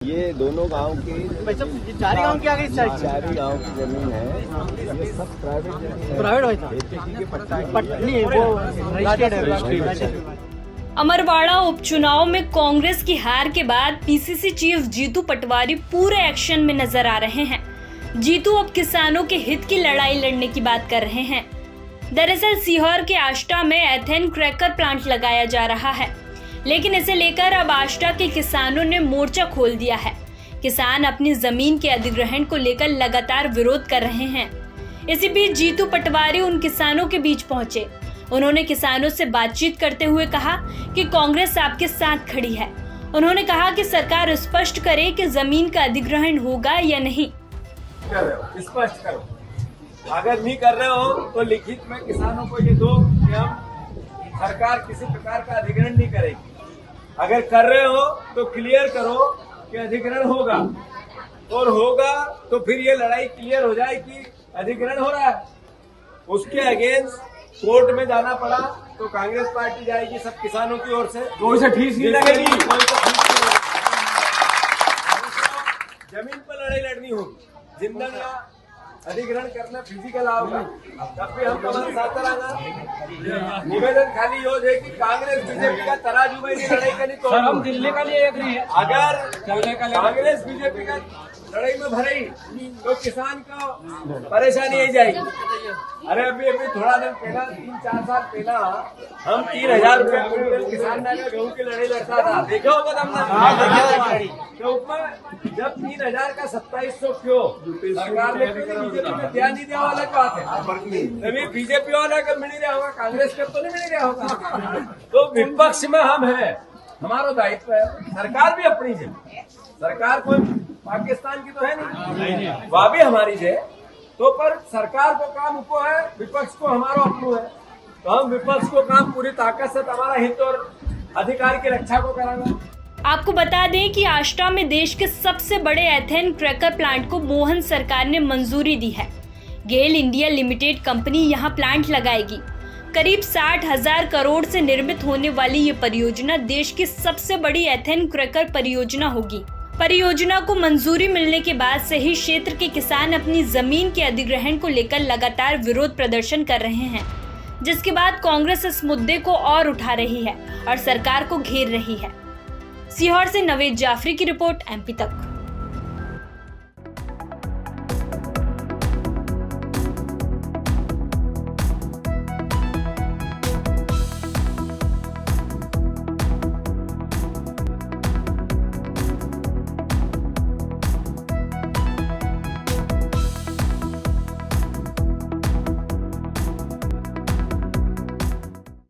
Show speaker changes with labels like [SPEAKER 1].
[SPEAKER 1] ये दोनों गांव की
[SPEAKER 2] चारी गांव की आ गई साइड
[SPEAKER 1] चारी गांव की जमीन है। ये सब
[SPEAKER 2] प्राइवेट
[SPEAKER 1] प्राइवेट
[SPEAKER 2] नहीं वो रजिस्टर्ड है।
[SPEAKER 3] अमरवाड़ा उपचुनाव में कांग्रेस की हार के बाद पीसीसी चीफ जीतू पटवारी पूरे एक्शन में नजर आ रहे हैं। जीतू अब किसानों के हित की लड़ाई लड़ने की बात कर रहे हैं। दरअसल सीहोर के आष्टा में एथेन क्रैकर प्लांट लगाया जा रहा है, लेकिन इसे लेकर अब आष्टा के किसानों ने मोर्चा खोल दिया है। किसान अपनी जमीन के अधिग्रहण को लेकर लगातार विरोध कर रहे हैं। इसी बीच जीतू पटवारी उन किसानों के बीच पहुंचे। उन्होंने किसानों से बातचीत करते हुए कहा कि कांग्रेस आपके साथ खड़ी है। उन्होंने कहा कि सरकार स्पष्ट करे कि जमीन का अधिग्रहण होगा या नहीं।
[SPEAKER 4] स्पष्ट करो, अगर नहीं कर रहे हो तो लिखित में किसानों को ये दो कि हम सरकार किसी प्रकार का अधिग्रहण नहीं करेगी। अगर कर रहे हो तो क्लियर करो कि अधिग्रहण होगा, और होगा तो फिर ये लड़ाई क्लियर हो जाए कि अधिग्रहण हो रहा है। उसके अगेंस्ट कोर्ट में जाना पड़ा तो कांग्रेस पार्टी जाएगी सब किसानों की ओर से, कोई से ठीक नहीं लगेगी, जमीन पर लड़ाई लड़नी होगी। जिंदगी अधिग्रहण करना फिजिकल होगा, तब भी हम तुम्हारे साथ रहेगा। निवेदन खाली योज है कि कांग्रेस बीजेपी का तराजू में लड़ाई करनी तो हम दिल्ली का लिए अगर कांग्रेस बीजेपी का लड़ाई में भरे तो किसान को परेशानी आ जाएगी। अरे अभी थोड़ा दिन पहला 3-4 साल पहला हम 3,000 रुपया क्विंटल किसान गेहूं की लड़ाई लड़ता था, देखा होगा तुमने। तो उसमें जब 3,000 का 2700 क्यों सरकार ने बीजेपी में ध्यान नहीं दिया, अलग बात है। तभी बीजेपी वाला कब मिल रहा होगा, कांग्रेस कब तो नहीं मिल रहा होगा। तो विपक्ष में हम है, हमारा दायित्व है। सरकार भी अपनी है, सरकार कोई पाकिस्तान की तो है नहीं, वह भी हमारी है। तो पर सरकार को काम उनको है, विपक्ष को हमारा अपनों है। तो हम विपक्ष को काम पूरी ताकत से हमारा हित और अधिकार की रक्षा को कराना।
[SPEAKER 3] आपको बता दें कि आष्टा में देश के सबसे बड़े एथेन क्रैकर प्लांट को मोहन सरकार ने मंजूरी दी है। गेल इंडिया लिमिटेड कंपनी यहां प्लांट लगाएगी। करीब 60,000 करोड़ से निर्मित होने वाली ये परियोजना देश की सबसे बड़ी एथेन क्रैकर परियोजना होगी। परियोजना को मंजूरी मिलने के बाद से ही क्षेत्र के किसान अपनी जमीन के अधिग्रहण को लेकर लगातार विरोध प्रदर्शन कर रहे हैं, जिसके बाद कांग्रेस इस मुद्दे को और उठा रही है और सरकार को घेर रही है। सीहोर से नवेद जाफरी की रिपोर्ट, एमपी तक।